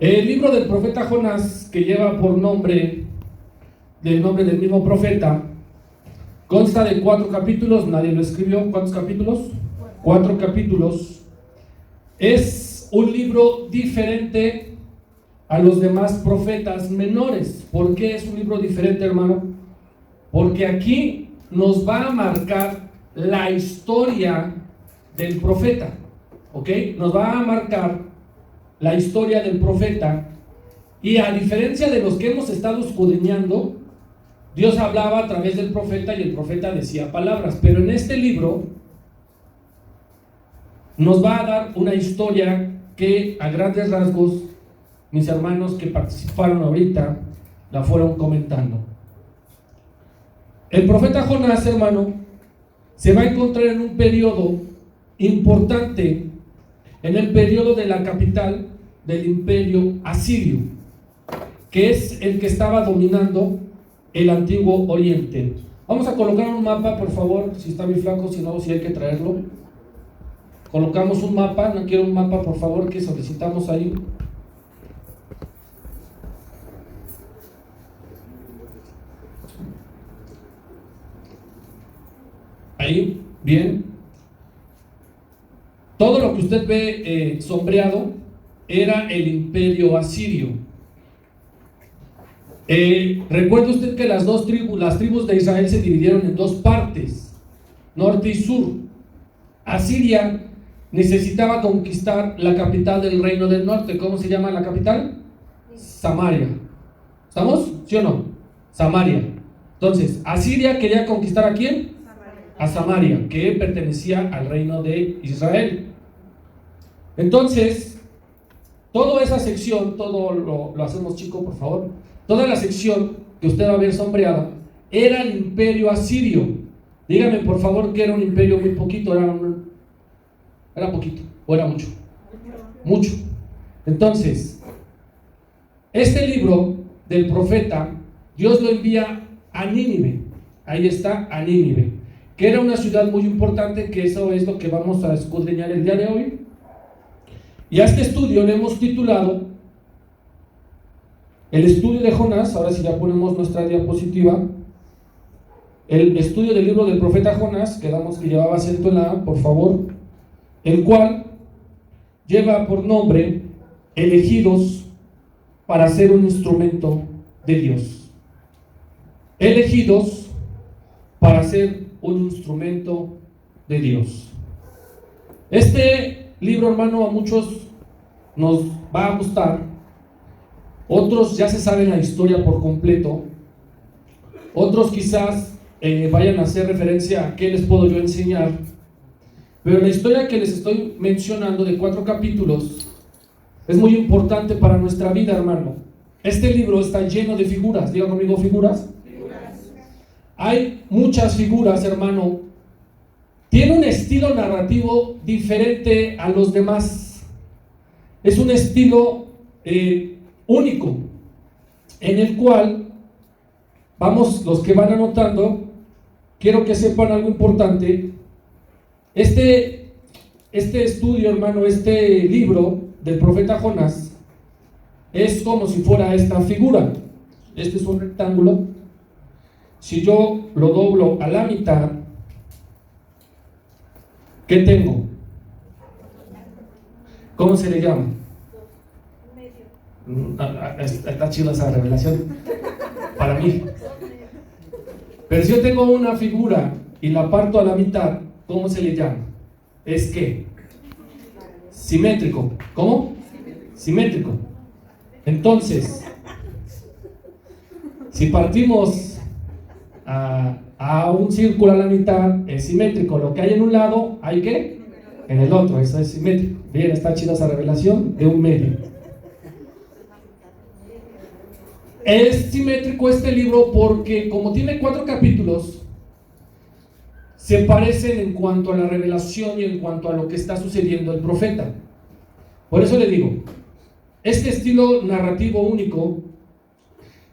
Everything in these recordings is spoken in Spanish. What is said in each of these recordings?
El libro del profeta Jonás, que lleva por nombre del mismo profeta, consta de 4 capítulos. Nadie lo escribió. ¿Cuántos capítulos? 4 capítulos. Es un libro diferente a los demás profetas menores. ¿Por qué es un libro diferente, hermano? Porque aquí nos va a marcar la historia del profeta, ¿ok? Nos va a marcar la historia del profeta, y a diferencia de los que hemos estado escudriñando, Dios hablaba a través del profeta y el profeta decía palabras, pero en este libro nos va a dar una historia que a grandes rasgos mis hermanos que participaron ahorita la fueron comentando. El profeta Jonás, hermano, se va a encontrar en un periodo importante, en el periodo de la capital del imperio asirio, que es el que estaba dominando el antiguo oriente. Vamos a colocar un mapa, por favor, si está muy flaco, si no, si hay que traerlo. Colocamos un mapa, no quiero un mapa, por favor, que solicitamos ahí. Ahí, bien. Todo lo que usted ve sombreado era el imperio asirio. Recuerde usted que las tribus de Israel se dividieron en 2 partes, norte y sur. Asiria necesitaba conquistar la capital del reino del norte. ¿Cómo se llama la capital? Samaria. ¿Estamos? ¿Sí o no? Samaria. Entonces, Asiria quería conquistar ¿a quién? A Samaria, que pertenecía al reino de Israel. Entonces, toda esa sección, todo lo hacemos chico, por favor. Toda la sección que usted va a ver sombreada era el imperio asirio. Dígame, por favor, que era un imperio muy poquito, era poquito, o era mucho. Mucho. Entonces, este libro del profeta, Dios lo envía a Nínive. Ahí está, a Nínive, que era una ciudad muy importante, que eso es lo que vamos a escudriñar el día de hoy. Y a este estudio le hemos titulado el estudio de Jonás. Ahora sí ya ponemos nuestra diapositiva. El estudio del libro del profeta Jonás, quedamos que llevaba acento en la A, por favor, el cual lleva por nombre elegidos para ser un instrumento de Dios. Elegidos para ser un instrumento de Dios. Este libro, hermano, a muchos nos va a gustar, otros ya se saben la historia por completo, otros quizás vayan a hacer referencia a qué les puedo yo enseñar, pero la historia que les estoy mencionando de 4 capítulos es muy importante para nuestra vida, hermano. Este libro está lleno de figuras. Diga conmigo, figuras. Hay muchas figuras, hermano. Tiene un estilo narrativo diferente a los demás. Es un estilo único, en el cual, vamos, los que van anotando, quiero que sepan algo importante. Este estudio, hermano, este libro del profeta Jonás, es como si fuera esta figura. Este es un rectángulo. Si yo lo doblo a la mitad, ¿qué tengo? ¿Cómo se le llama? Está chida esa revelación para mí. Pero si yo tengo una figura y la parto a la mitad, ¿cómo se le llama? Es que simétrico. ¿Cómo? Simétrico. Entonces, si partimos a un círculo a la mitad, es simétrico. Lo que hay en un lado, ¿hay qué? En el otro. Eso es simétrico. Bien, está chida esa revelación de un medio. Es simétrico este libro porque, como tiene 4 capítulos, se parecen en cuanto a la revelación y en cuanto a lo que está sucediendo el profeta. Por eso le digo, este estilo narrativo único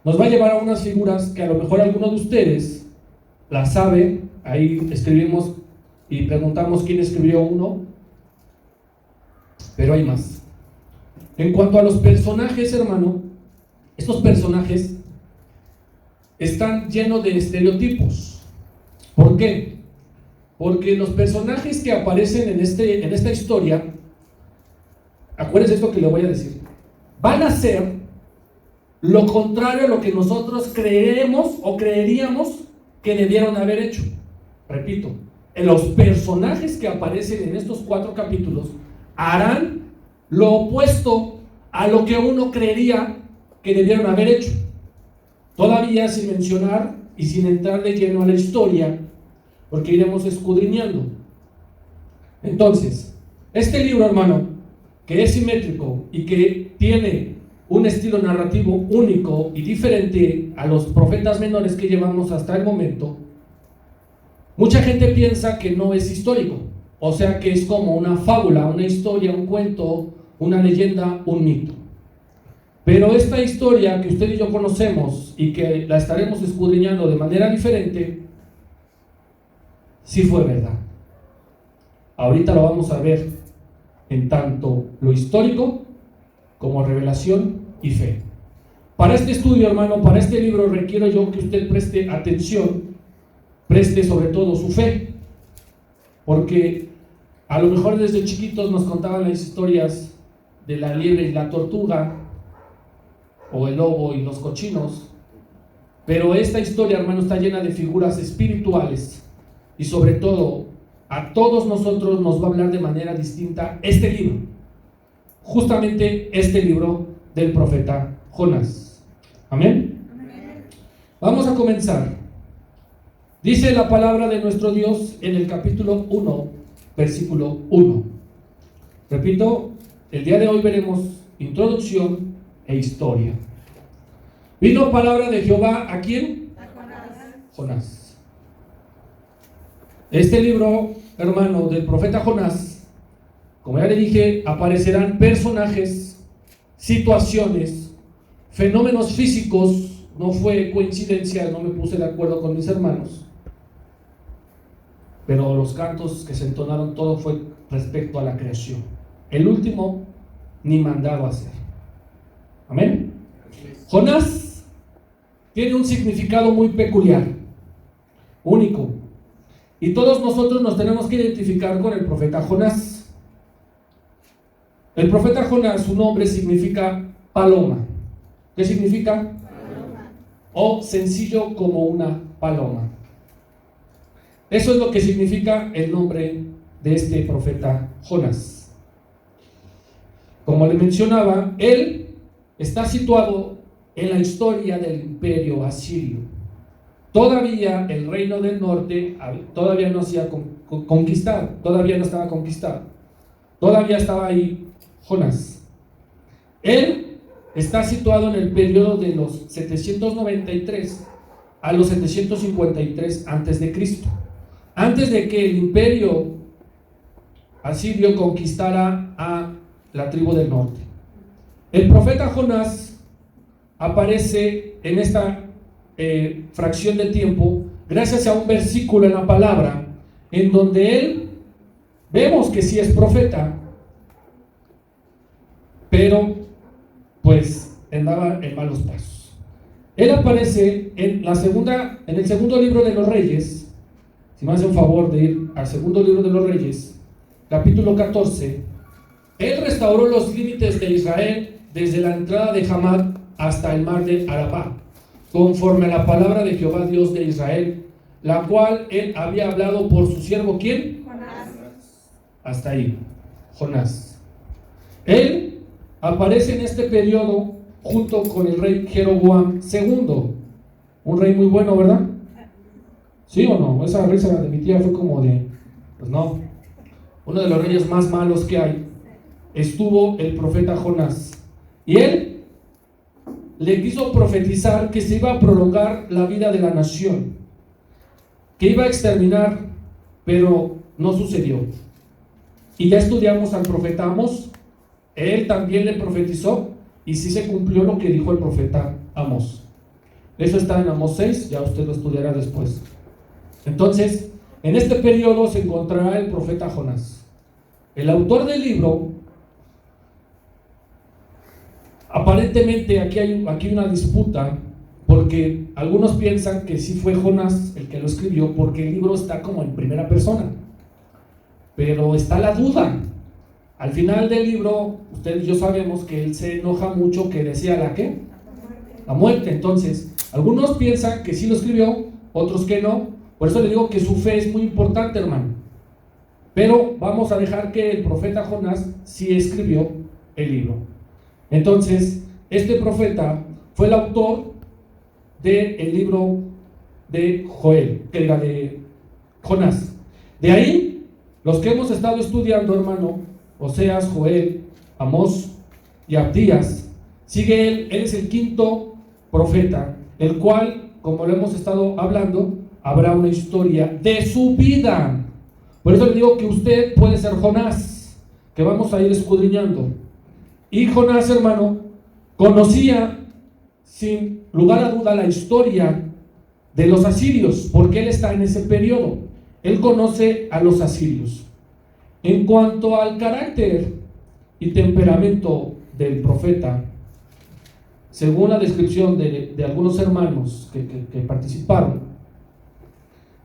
nos va a llevar a unas figuras que a lo mejor alguno de ustedes las sabe. Ahí escribimos y preguntamos quién escribió uno, pero hay más. En cuanto a los personajes, hermano, estos personajes están llenos de estereotipos. ¿Por qué? Porque los personajes que aparecen en esta historia, acuérdense esto que le voy a decir, van a ser lo contrario a lo que nosotros creemos o creeríamos que debieron haber hecho. Repito, los personajes que aparecen en estos 4 capítulos harán lo opuesto a lo que uno creería que debieron haber hecho. Todavía sin mencionar y sin entrar de lleno a la historia, porque iremos escudriñando. Entonces, este libro, hermano, que es simétrico y que tiene un estilo narrativo único y diferente a los profetas menores que llevamos hasta el momento, mucha gente piensa que no es histórico, o sea que es como una fábula, una historia, un cuento, una leyenda, un mito. Pero esta historia que usted y yo conocemos y que la estaremos escudriñando de manera diferente, sí fue verdad. Ahorita lo vamos a ver en tanto lo histórico como revelación y fe. Para este estudio, hermano, para este libro, requiero yo que usted preste atención, preste sobre todo su fe, porque a lo mejor desde chiquitos nos contaban las historias de la liebre y la tortuga, o el lobo y los cochinos, pero esta historia, hermano, está llena de figuras espirituales y sobre todo a todos nosotros nos va a hablar de manera distinta este libro, justamente este libro del profeta Jonás. ¿Amén? Amén. Vamos a comenzar. Dice la palabra de nuestro Dios en el capítulo 1, versículo 1. Repito, el día de hoy veremos introducción e historia. Vino palabra de Jehová, ¿a quién? A Jonás. Este libro, hermano, del profeta Jonás, como ya le dije, aparecerán personajes, situaciones, fenómenos físicos. No fue coincidencia, no me puse de acuerdo con mis hermanos, pero los cantos que se entonaron, todo fue respecto a la creación. El último ni mandado a hacer. Amén. Jonás tiene un significado muy peculiar, único, y todos nosotros nos tenemos que identificar con el profeta Jonás. El profeta Jonás, su nombre significa paloma. ¿Qué significa? Paloma. O sencillo como una paloma. Eso es lo que significa el nombre de este profeta Jonás. Como le mencionaba, él está situado en la historia del imperio asirio. Todavía el reino del norte todavía no se había conquistado, todavía no estaba conquistado. Todavía estaba ahí Jonás. Él está situado en el periodo de los 793 a los 753 antes de Cristo. Antes de que el imperio asirio conquistara a la tribu del norte. El profeta Jonás aparece en esta fracción de tiempo gracias a un versículo en la palabra en donde él vemos que sí es profeta, pero pues andaba en malos pasos. Él aparece en el segundo libro de los Reyes. Si me hace un favor de ir al segundo libro de los Reyes, capítulo 14, él restauró los límites de Israel desde la entrada de Hamad hasta el mar de Arabá, conforme a la palabra de Jehová Dios de Israel, la cual él había hablado por su siervo, ¿quién? Jonás. Hasta ahí, Jonás. Él aparece en este periodo junto con el rey Jeroboam II, un rey muy bueno, ¿verdad? ¿Sí o no? Esa risa de mi tía fue como de, pues no, uno de los reyes más malos que hay. Estuvo el profeta Jonás y él le quiso profetizar que se iba a prolongar la vida de la nación, que iba a exterminar, pero no sucedió. Y ya estudiamos al profeta Amós. Él también le profetizó y sí se cumplió lo que dijo el profeta Amós. Eso está en Amós 6, ya usted lo estudiará después. Entonces, en este periodo se encontrará el profeta Jonás. El autor del libro Aparentemente aquí hay una disputa, porque algunos piensan que sí fue Jonás el que lo escribió, porque el libro está como en primera persona, pero está la duda. Al final del libro, usted y yo sabemos que él se enoja mucho, que decía la ¿qué? La muerte. Entonces, algunos piensan que sí lo escribió, otros que no. Por eso le digo que su fe es muy importante, hermano. Pero vamos a dejar que el profeta Jonás sí escribió el libro. Entonces, este profeta fue el autor del libro de Joel, que era de Jonás. De ahí, los que hemos estado estudiando, hermano, Oseas, Joel, Amós y Abdías, sigue él es el quinto profeta, el cual, como lo hemos estado hablando, habrá una historia de su vida. Por eso le digo que usted puede ser Jonás, que vamos a ir escudriñando. Y Jonás, hermano, conocía sin lugar a duda la historia de los asirios, porque él está en ese periodo. Él conoce a los asirios. En cuanto al carácter y temperamento del profeta, según la descripción de algunos hermanos que participaron,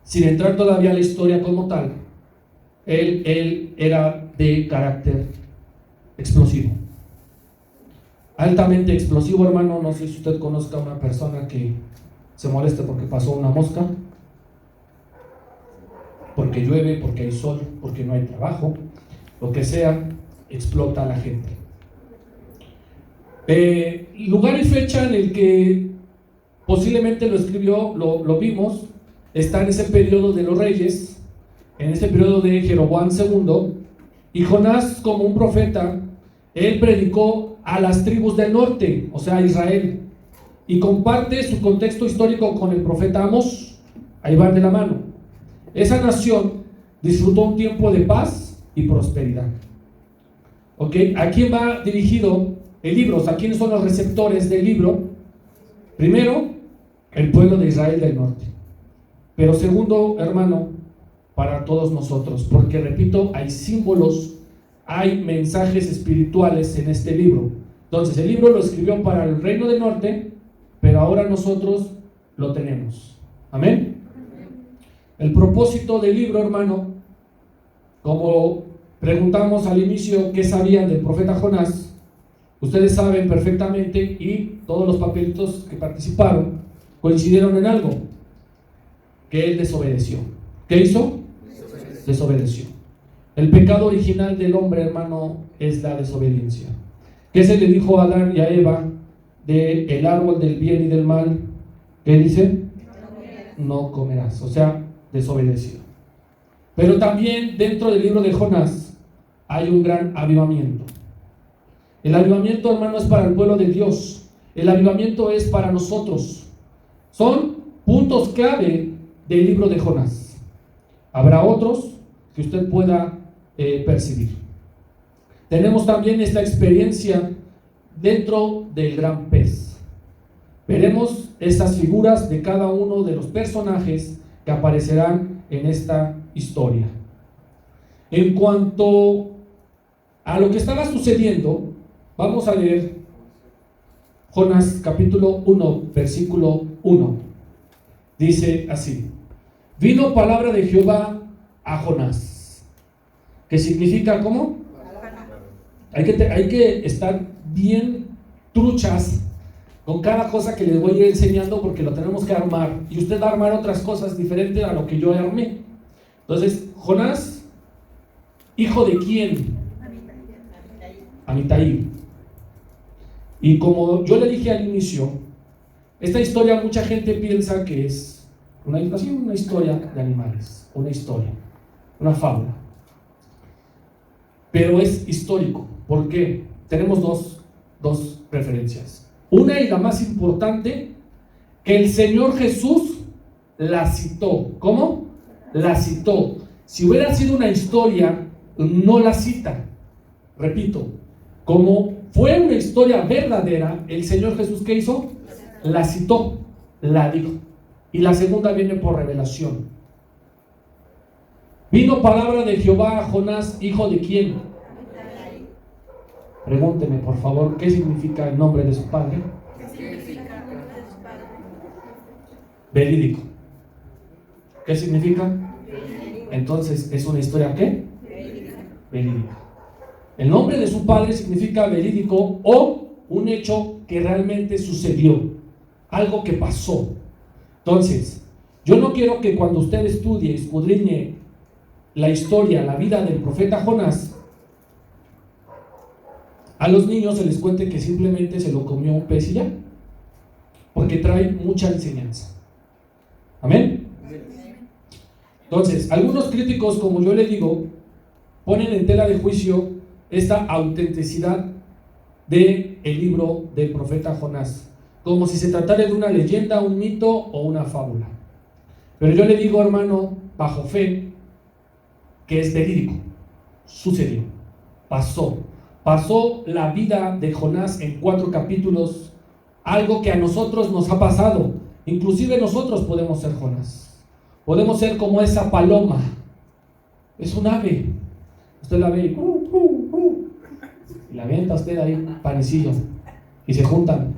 sin entrar todavía a la historia como tal, él era de carácter explosivo, altamente explosivo, hermano. No sé si usted conozca a una persona que se moleste porque pasó una mosca, porque llueve, porque hay sol, porque no hay trabajo, lo que sea, explota a la gente. Lugar y fecha en el que posiblemente lo escribió, lo vimos, está en ese periodo de los reyes, en ese periodo de Jeroboam II, y Jonás, como un profeta, él predicó a las tribus del norte, o sea, a Israel, y comparte su contexto histórico con el profeta Amós. Ahí van de la mano. Esa nación disfrutó un tiempo de paz y prosperidad. ¿Ok? ¿A quién va dirigido el libro? O sea, ¿quiénes son los receptores del libro? Primero, el pueblo de Israel del norte. Pero segundo, hermano, para todos nosotros, porque repito, hay símbolos, hay mensajes espirituales en este libro. Entonces, el libro lo escribió para el reino del norte, pero ahora nosotros lo tenemos. Amén. El propósito del libro, hermano, como preguntamos al inicio qué sabían del profeta Jonás, ustedes saben perfectamente, y todos los papelitos que participaron coincidieron en algo: que él desobedeció. ¿Qué hizo? Desobedeció. El pecado original del hombre, hermano, es la desobediencia. ¿Qué se le dijo a Adán y a Eva del árbol del bien y del mal? ¿Qué dice? No comerás. O sea, desobedeció. Pero también dentro del libro de Jonás hay un gran avivamiento. El avivamiento, hermano, es para el pueblo de Dios. El avivamiento es para nosotros. Son puntos clave del libro de Jonás. Habrá otros que usted pueda percibir. Tenemos también esta experiencia dentro del gran pez. Veremos estas figuras de cada uno de los personajes que aparecerán en esta historia. En cuanto a lo que estaba sucediendo, vamos a leer Jonás capítulo 1, versículo 1. Dice así: vino palabra de Jehová a Jonás, que significa ¿cómo? Hay que estar bien truchas con cada cosa que les voy a ir enseñando, porque lo tenemos que armar, y usted va a armar otras cosas diferentes a lo que yo armé. Entonces, Jonás, ¿hijo de quién? Amitai. Y como yo le dije al inicio, esta historia mucha gente piensa que es una historia de animales, una fábula. Pero es histórico. ¿Por qué? Tenemos dos referencias. Una, y la más importante, que el Señor Jesús la citó. ¿Cómo? La citó. Si hubiera sido una historia, no la cita. Repito, como fue una historia verdadera, el Señor Jesús, ¿qué hizo? La citó, la dijo. Y la segunda viene por revelación. Vino palabra de Jehová a Jonás, ¿hijo de quién? Pregúnteme, por favor, ¿qué significa el nombre de su padre? ¿Qué significa el nombre de su padre? Verídico. ¿Qué significa? Verídico. Entonces, ¿es una historia qué? Verídica. Verídica. El nombre de su padre significa verídico o un hecho que realmente sucedió, algo que pasó. Entonces, yo no quiero que cuando usted estudie, escudriñe la historia, la vida del profeta Jonás, a los niños se les cuente que simplemente se lo comió un pez y ya, porque trae mucha enseñanza. ¿Amén? Entonces, algunos críticos, como yo le digo, ponen en tela de juicio esta autenticidad del libro del profeta Jonás, como si se tratara de una leyenda, un mito o una fábula. Pero yo le digo, hermano, bajo fe, que es verídico, sucedió, pasó la vida de Jonás en 4 capítulos, algo que a nosotros nos ha pasado. Inclusive nosotros podemos ser Jonás, podemos ser como esa paloma, es un ave, usted la ve y la avienta usted ahí, panecillo, y se juntan,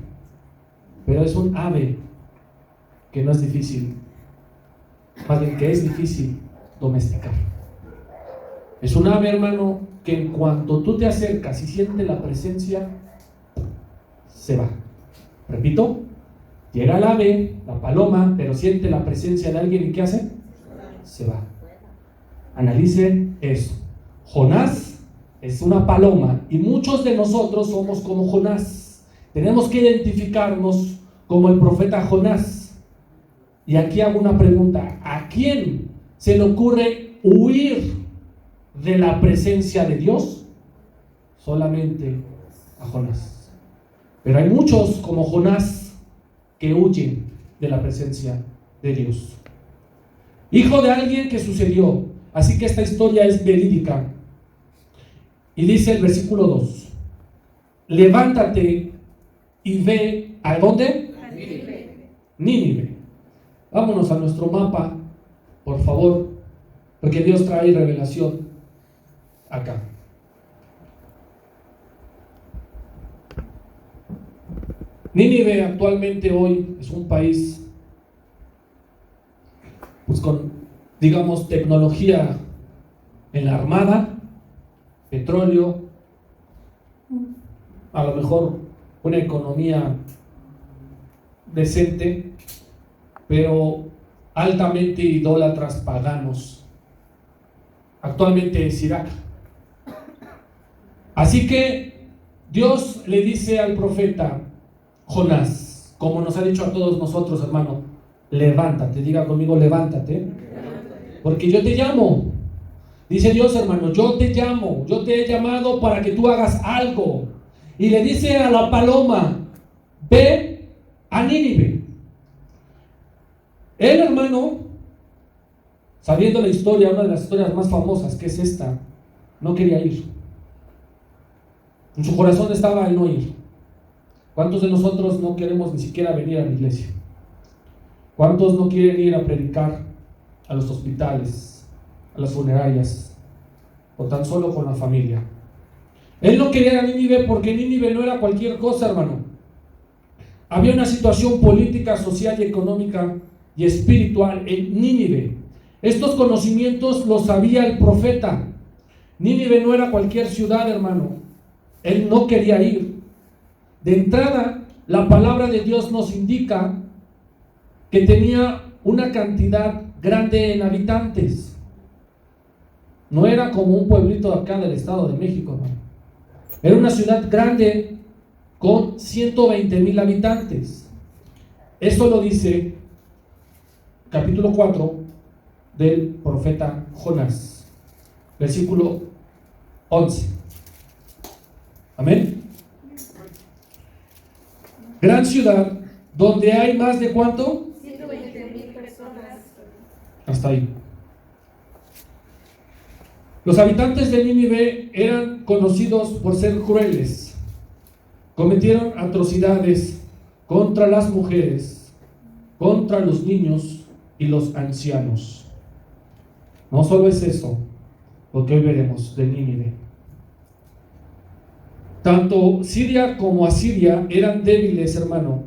pero es un ave que no es difícil, más bien que es difícil domesticar. Es un ave, hermano, que en cuanto tú te acercas y sientes la presencia, se va. Repito, llega el ave, la paloma, pero siente la presencia de alguien y ¿qué hace? Se va. Analice eso. Jonás es una paloma y muchos de nosotros somos como Jonás. Tenemos que identificarnos como el profeta Jonás. Y aquí hago una pregunta: ¿a quién se le ocurre huir de la presencia de Dios? Solamente a Jonás. Pero hay muchos como Jonás que huyen de la presencia de Dios. Hijo de alguien que sucedió. Así que esta historia es verídica. Y dice el versículo 2: levántate y ve, ¿a dónde? A Nínive. Nínive. Vámonos a nuestro mapa, por favor, porque Dios trae revelación acá. Nínive actualmente hoy es un país pues con, digamos, tecnología en la armada, petróleo, a lo mejor una economía decente, pero altamente idólatras paganos. Actualmente es Irak. Así que Dios le dice al profeta Jonás, como nos ha dicho a todos nosotros, hermano, levántate, diga conmigo, levántate, porque yo te llamo. Dice Dios, hermano, yo te llamo, yo te he llamado para que tú hagas algo. Y le dice a la paloma, ve a Nínive. Él, hermano, sabiendo la historia, una de las historias más famosas, que es esta, no quería ir. En su corazón estaba el no ir. ¿Cuántos de nosotros no queremos ni siquiera venir a la iglesia? ¿Cuántos no quieren ir a predicar a los hospitales, a las funerarias, o tan solo con la familia? Él no quería ir a Nínive porque Nínive no era cualquier cosa, hermano. Había una situación política, social y económica y espiritual en Nínive. Estos conocimientos los sabía el profeta. Nínive no era cualquier ciudad, hermano. Él no quería ir. De entrada, la palabra de Dios nos indica que tenía una cantidad grande en habitantes. No era como un pueblito acá del Estado de México, ¿no? Era una ciudad grande con 120,000 habitantes. Eso lo dice capítulo 4 del profeta Jonás, versículo 11. Amén. Gran ciudad donde hay más de ¿cuánto? 120,000 personas. Hasta ahí. Los habitantes de Nínive eran conocidos por ser crueles. Cometieron atrocidades contra las mujeres, contra los niños y los ancianos. No solo es eso lo que hoy veremos de Nínive. Tanto Siria como Asiria eran débiles, hermano,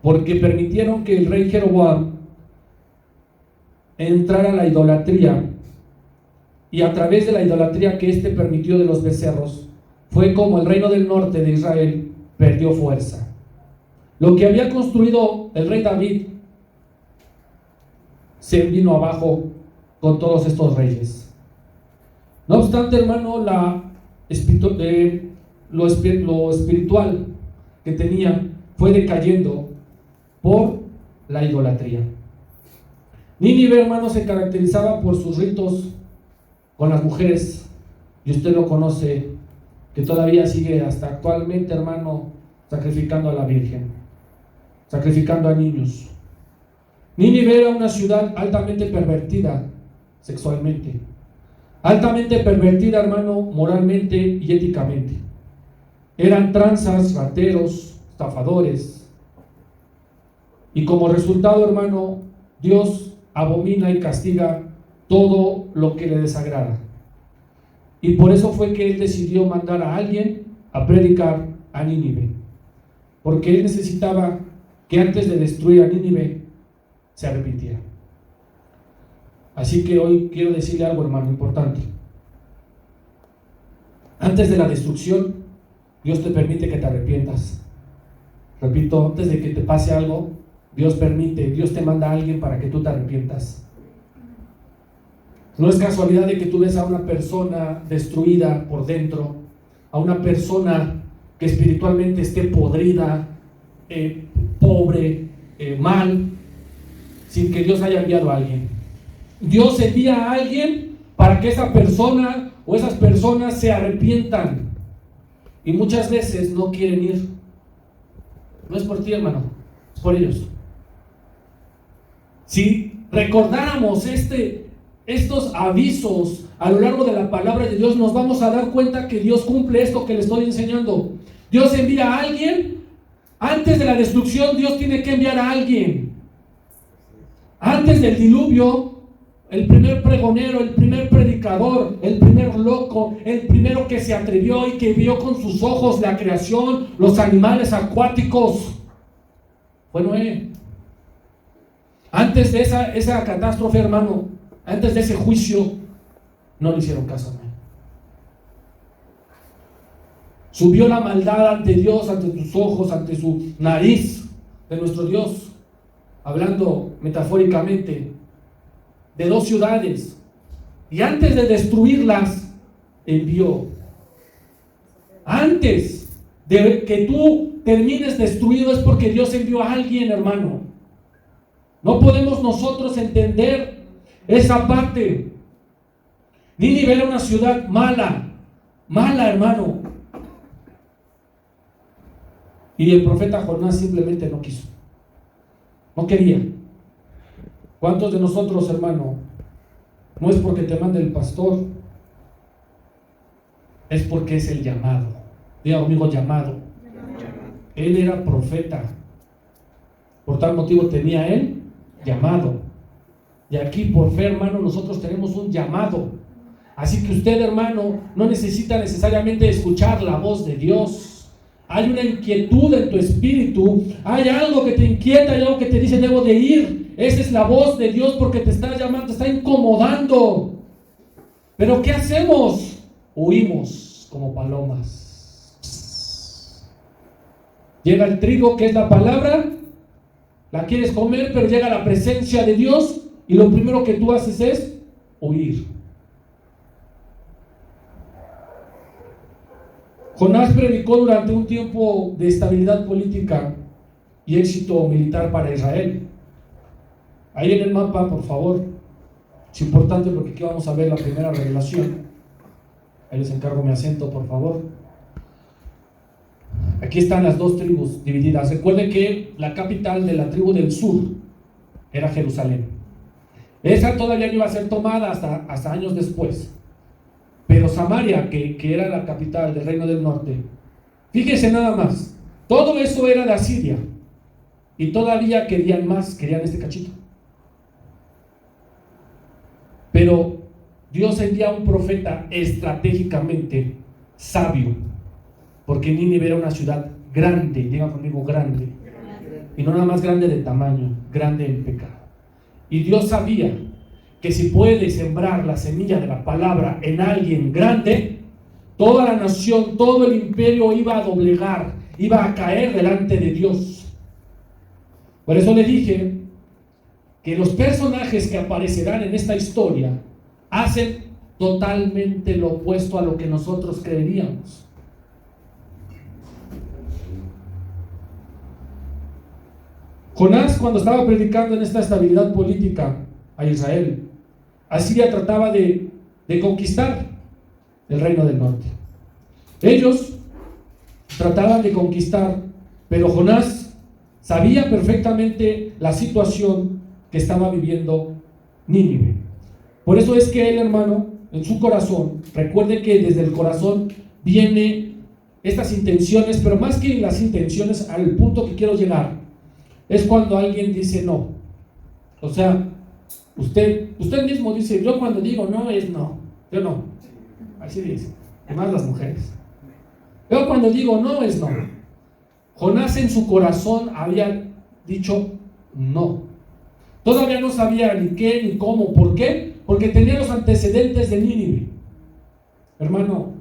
porque permitieron que el rey Jeroboam entrara a la idolatría, y a través de la idolatría que éste permitió de los becerros, fue como el reino del norte de Israel perdió fuerza. Lo que había construido el rey David se vino abajo con todos estos reyes. No obstante, hermano, lo espiritual que tenía fue decayendo por la idolatría. Nínive, hermano, se caracterizaba por sus ritos con las mujeres, y usted lo conoce, que todavía sigue hasta actualmente, hermano, sacrificando a la Virgen, sacrificando a niños. Nínive era una ciudad altamente pervertida sexualmente, altamente pervertida, hermano, moralmente y éticamente. Eran tranzas, rateros, estafadores, y como resultado, hermano, Dios abomina y castiga todo lo que le desagrada. Y por eso fue que él decidió mandar a alguien a predicar a Nínive, porque él necesitaba que antes de destruir a Nínive se arrepintiera. Así que hoy quiero decirle algo, hermano, importante. Antes de la destrucción, Dios te permite que te arrepientas. Repito, antes de que te pase algo, Dios te manda a alguien para que tú te arrepientas. No es casualidad de que tú ves a una persona destruida por dentro, a una persona que espiritualmente esté podrida, pobre, mal, sin que Dios haya enviado a alguien. Dios envía a alguien para que esa persona o esas personas se arrepientan, y muchas veces no quieren ir. No es por ti, hermano, es por ellos. Si recordáramos estos avisos a lo largo de la palabra de Dios, nos vamos a dar cuenta que Dios cumple esto que le estoy enseñando. Dios envía a alguien. Antes de la destrucción, Dios tiene que enviar a alguien. Antes del diluvio, el primer pregonero, el primer predicador, el primer loco, el primero que se atrevió y que vio con sus ojos la creación, los animales acuáticos, fue Noé. Antes de esa catástrofe, hermano, antes de ese juicio, no le hicieron caso a Noé. Subió la maldad ante Dios, ante tus ojos, ante su nariz de nuestro Dios, hablando metafóricamente de dos ciudades, y antes de destruirlas envió. Antes de que tú termines destruido es porque Dios envió a alguien, hermano. No podemos nosotros entender esa parte. Nínive era una ciudad mala, hermano. Y el profeta Jonás simplemente no quiso, no quería. ¿Cuántos de nosotros, hermano, no es porque te mande el pastor, es porque es el llamado? Diga conmigo, llamado. Él era profeta, por tal motivo tenía él llamado. Y aquí por fe, hermano, nosotros tenemos un llamado. Así que usted, hermano, no necesita necesariamente escuchar la voz de Dios. Hay una inquietud en tu espíritu, hay algo que te inquieta, hay algo que te dice debo de ir. Esa es la voz de Dios porque te está llamando, te está incomodando. Pero ¿qué hacemos? Huimos como palomas. Llega el trigo, que es la palabra, la quieres comer, pero llega la presencia de Dios y lo primero que tú haces es huir. Jonás predicó durante un tiempo de estabilidad política y éxito militar para Israel. Ahí en el mapa, por favor, es importante porque aquí vamos a ver la primera revelación. Ahí les encargo mi asiento, por favor. Aquí están las dos tribus divididas. Recuerden que la capital de la tribu del sur era Jerusalén. Esa todavía no iba a ser tomada hasta años después. Pero Samaria, que era la capital del reino del norte, fíjense nada más, todo eso era de Asiria, y todavía querían más, querían este cachito. Pero Dios envía a un profeta estratégicamente sabio, porque Nínive era una ciudad grande, diga conmigo grande, y no nada más grande de tamaño, grande en pecado. Y Dios sabía que si puede sembrar la semilla de la palabra en alguien grande, toda la nación, todo el imperio iba a doblegar, iba a caer delante de Dios. Por eso le dije que los personajes que aparecerán en esta historia hacen totalmente lo opuesto a lo que nosotros creeríamos. Jonás, cuando estaba predicando en esta estabilidad política a Israel, Asiria trataba de conquistar el reino del norte. Ellos trataban de conquistar, pero Jonás sabía perfectamente la situación que estaba viviendo Nínive. Por eso es que él, hermano, en su corazón, recuerde que desde el corazón vienen estas intenciones, pero más que las intenciones, al punto que quiero llegar, es cuando alguien dice no. O sea, usted mismo dice, yo cuando digo no es no, yo no. Así dice, además las mujeres. Yo cuando digo no es no. Jonás en su corazón había dicho no. Todavía no sabía ni qué ni cómo. ¿Por qué? Porque tenía los antecedentes de Nínive. Hermano,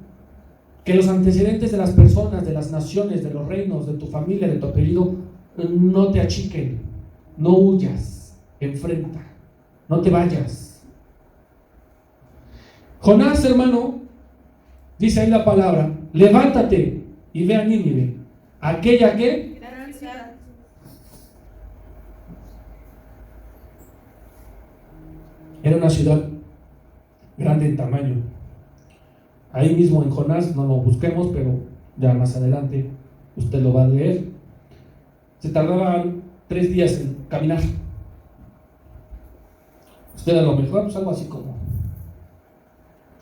que los antecedentes de las personas, de las naciones, de los reinos, de tu familia, de tu apellido, no te achiquen, no huyas, enfrenta, no te vayas. Jonás, hermano, dice ahí la palabra, levántate y ve a Nínive, aquella que gran ciudad. era una ciudad grande en tamaño. Ahí mismo en Jonás, no lo busquemos, pero ya más adelante usted lo va a leer. Se tardaban 3 días en caminar. Usted a lo mejor, pues algo así como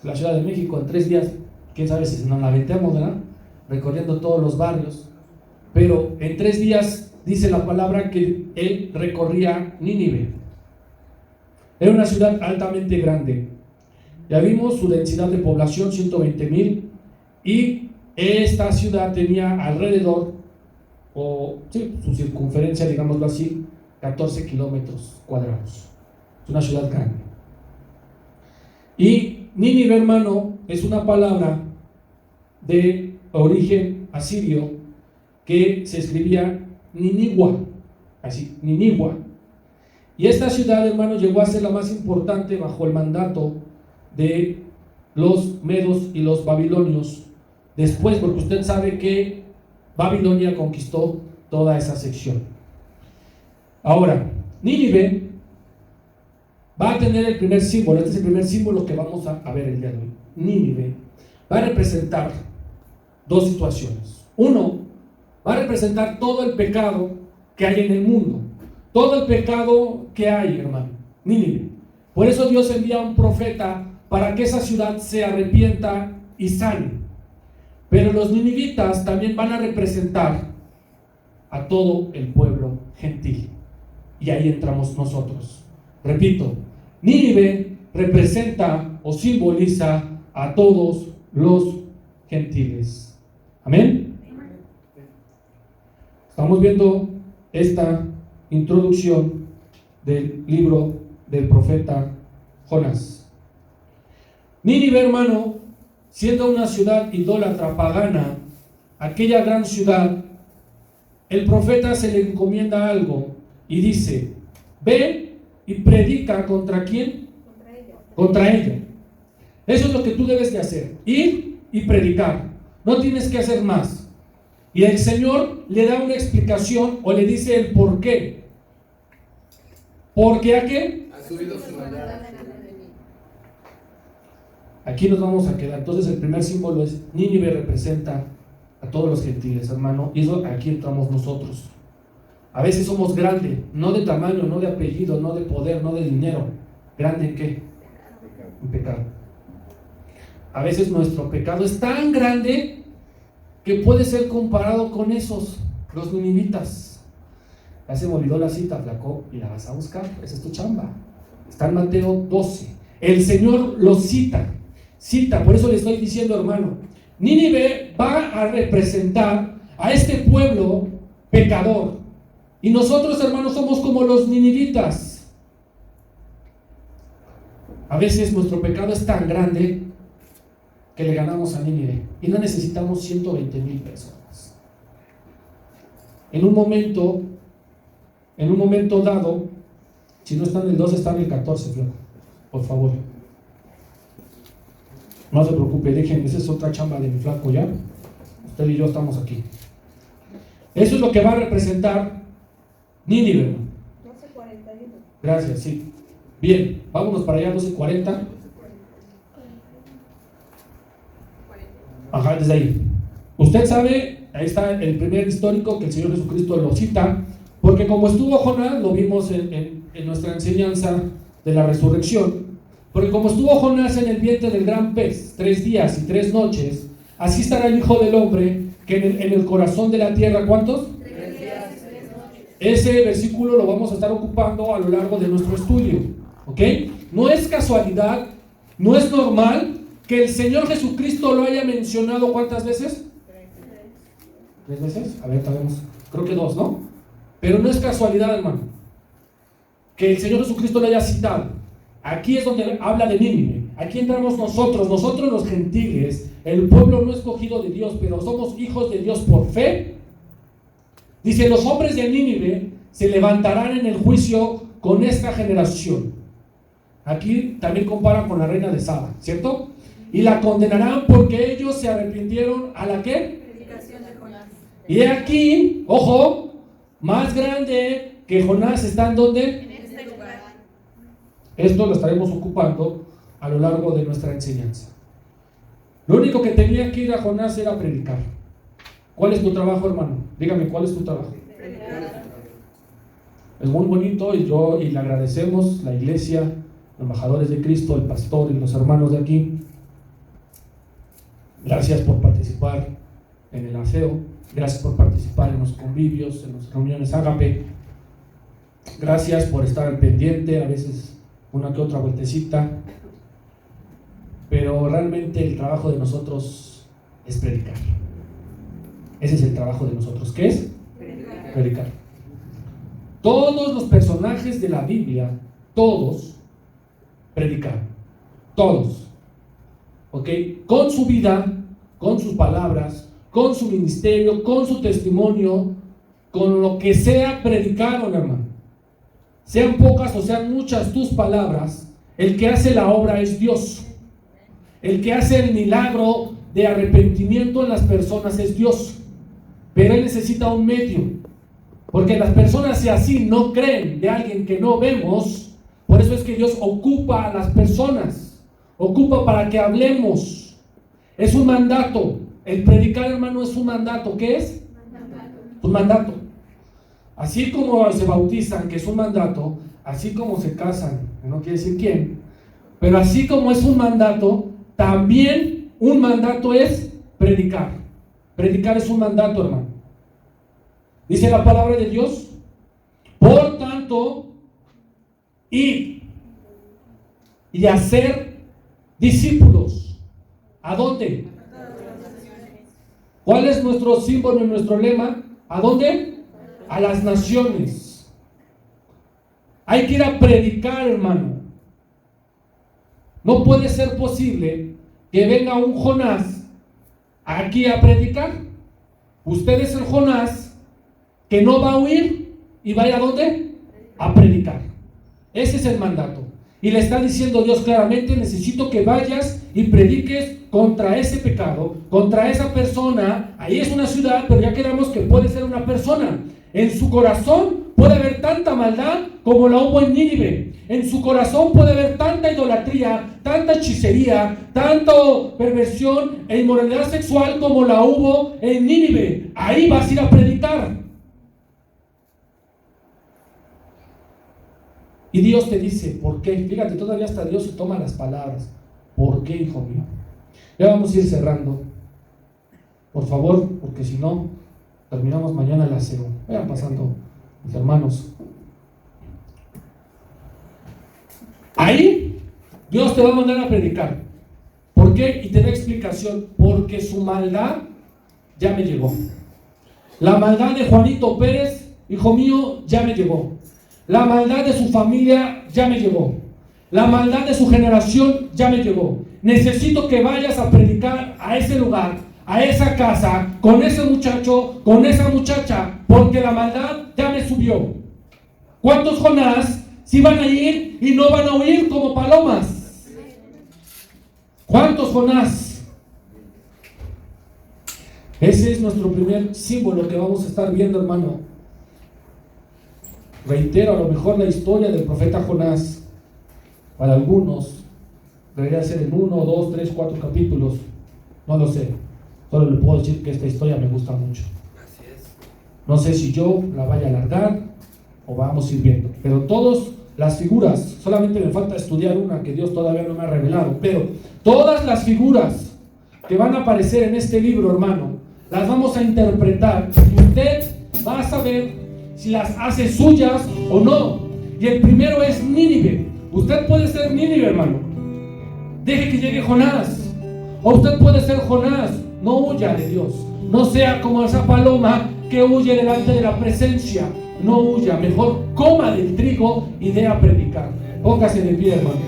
la Ciudad de México en 3 días, quién sabe si nos la aventemos, ¿verdad? Recorriendo todos los barrios. Pero en 3 días dice la palabra que él recorría Nínive. Era una ciudad altamente grande. Ya vimos su densidad de población, 120,000, y esta ciudad tenía alrededor, su circunferencia, digámoslo así, 14 kilómetros cuadrados. Es una ciudad grande. Y Nínive, hermano, es una palabra de origen asirio que se escribía Ninigua, así, Ninigua. Y esta ciudad, hermano, llegó a ser la más importante bajo el mandato de los medos y los babilonios después, porque usted sabe que Babilonia conquistó toda esa sección. Ahora, Nínive va a tener el primer símbolo. Este es el primer símbolo que vamos a ver el día de hoy. Nínive va a representar 2 situaciones. Uno, va a representar todo el pecado que hay en el mundo, todo el pecado que hay, hermano. Nínive. Por eso Dios envía a un profeta para que esa ciudad se arrepienta y sane. Pero los ninivitas también van a representar a todo el pueblo gentil. Y ahí entramos nosotros. Repito, Nínive representa o simboliza a todos los gentiles. Amén. Estamos viendo esta introducción del libro del profeta Jonás. Nínive, hermano, siendo una ciudad idólatra pagana, aquella gran ciudad, el profeta se le encomienda algo y dice: ve y predica ¿contra quién? Contra ella. Eso es lo que tú debes de hacer, ir y predicar, no tienes que hacer más. Y el Señor le da una explicación o le dice el por qué. ¿Por qué a qué? Ha subido su maldad. Aquí nos vamos a quedar. Entonces el primer símbolo es Nínive representa a todos los gentiles, hermano, y eso aquí entramos nosotros. A veces somos grandes, no de tamaño, no de apellido, no de poder, no de dinero. ¿Grande en qué? En pecado. A veces nuestro pecado es tan grande que puede ser comparado con esos, los ninivitas. Ya se me olvidó la cita, flaco, y la vas a buscar. Esa es tu chamba. Está en Mateo 12. El Señor los cita, por eso le estoy diciendo, hermano, Nínive va a representar a este pueblo pecador. Y nosotros, hermanos, somos como los ninivitas. A veces nuestro pecado es tan grande que le ganamos a Nínive y no necesitamos 120,000 personas. En un momento dado, si no está en el 12, está en el 14, flaco, por favor. No se preocupe, déjenme, esa es otra chamba de mi flaco ya. Usted y yo estamos aquí. Eso es lo que va a representar Nínive. 12:41. Gracias, sí. Bien, vámonos para allá, 12:40. Ajá, desde ahí. Usted sabe, ahí está el primer histórico que el Señor Jesucristo lo cita, porque como estuvo Jonás, lo vimos en nuestra enseñanza de la resurrección, porque como estuvo Jonás en el vientre del gran pez 3 días y 3 noches, así estará el Hijo del Hombre, que en el corazón de la tierra, ¿cuántos? 3 días y 3 noches. Ese versículo lo vamos a estar ocupando a lo largo de nuestro estudio, ¿ok? No es casualidad, no es normal que el Señor Jesucristo lo haya mencionado, ¿cuántas veces? 3 veces, a ver, sabemos, creo que 2, ¿no? Pero no es casualidad, hermano, que el Señor Jesucristo lo haya citado. Aquí es donde habla de Nínive. Aquí entramos nosotros los gentiles, el pueblo no escogido de Dios, pero somos hijos de Dios por fe. Dice, los hombres de Nínive se levantarán en el juicio con esta generación. Aquí también comparan con la reina de Saba, ¿cierto? Y la condenarán porque ellos se arrepintieron a la ¿qué? Predicación de Jonás. Y aquí, ojo, más grande que Jonás está en donde. En este lugar. Esto lo estaremos ocupando a lo largo de nuestra enseñanza. Lo único que tenía que ir a Jonás era predicar. ¿Cuál es tu trabajo, hermano? Dígame, ¿cuál es tu trabajo? Predicar. Es muy bonito y le agradecemos la iglesia, los embajadores de Cristo, el pastor y los hermanos de aquí. Gracias por participar en el aseo, gracias por participar en los convivios, en las reuniones Ágape. Gracias por estar al pendiente, a veces una que otra vueltecita. Pero realmente el trabajo de nosotros es predicar. Ese es el trabajo de nosotros. ¿Qué es? Predicar. Predicar. Todos los personajes de la Biblia, todos predicaron. Todos. ¿Ok? Con su vida, con sus palabras, con su ministerio, con su testimonio, con lo que sea, predicaron, hermano. Sean pocas o sean muchas tus palabras, el que hace la obra es Dios. El que hace el milagro de arrepentimiento en las personas es Dios. Pero Él necesita un medio. Porque las personas, si así no creen de alguien que no vemos, por eso es que Dios ocupa a las personas. Ocupa para que hablemos. Es un mandato. El predicar, hermano, es un mandato. ¿Qué es? Un mandato. Así como se bautizan, que es un mandato, así como se casan, no quiere decir quién, pero así como es un mandato, también un mandato es predicar. Predicar es un mandato, hermano. Dice la palabra de Dios, por tanto, id y hacer discípulos. ¿A dónde? ¿Cuál es nuestro símbolo y nuestro lema? ¿A dónde? A las naciones. Hay que ir a predicar, hermano. No puede ser posible que venga un Jonás aquí a predicar. Usted es el Jonás que no va a huir y va a ir ¿a dónde? A predicar. Ese es el mandato. Y le está diciendo Dios claramente, necesito que vayas y prediques contra ese pecado, contra esa persona. Ahí es una ciudad, pero ya quedamos que puede ser una persona. En su corazón puede haber tanta maldad como la hubo en Nínive. En su corazón puede haber tanta idolatría, tanta hechicería, tanta perversión e inmoralidad sexual como la hubo en Nínive. Ahí vas a ir a predicar. Y Dios te dice, ¿por qué? Fíjate, todavía hasta Dios se toma las palabras. ¿Por qué, hijo mío? Ya vamos a ir cerrando. Por favor, porque si no, terminamos mañana el aseo. Vayan pasando, mis hermanos. Ahí, Dios te va a mandar a predicar. ¿Por qué? qué? Y te da explicación. Porque su maldad ya me llegó. La maldad de Juanito Pérez, hijo mío, ya me llegó. La maldad de su familia ya me llegó. La maldad de su generación ya me llegó. Necesito que vayas a predicar a ese lugar, a esa casa, con ese muchacho, con esa muchacha, porque la maldad ya me subió. ¿Cuántos Jonás sí van a ir y no van a huir como palomas? ¿Cuántos Jonás? Ese es nuestro primer símbolo que vamos a estar viendo, hermano. Reitero, a lo mejor la historia del profeta Jonás, para algunos, debería ser en 1, 2, 3, 4 capítulos. No lo sé. Solo le puedo decir que esta historia me gusta mucho. No sé si yo la vaya a alargar o vamos a ir viendo. Pero todas las figuras, solamente me falta estudiar una que Dios todavía no me ha revelado, pero todas las figuras que van a aparecer en este libro, hermano, las vamos a interpretar y usted va a saber si las hace suyas o no. Y el primero es Nínive. Usted puede ser Nínive, hermano. Deje que llegue Jonás. O usted puede ser Jonás. No huya de Dios. No sea como esa paloma que huye delante de la presencia. No huya. Mejor coma del trigo y dé a predicar. Póngase de pie, hermano.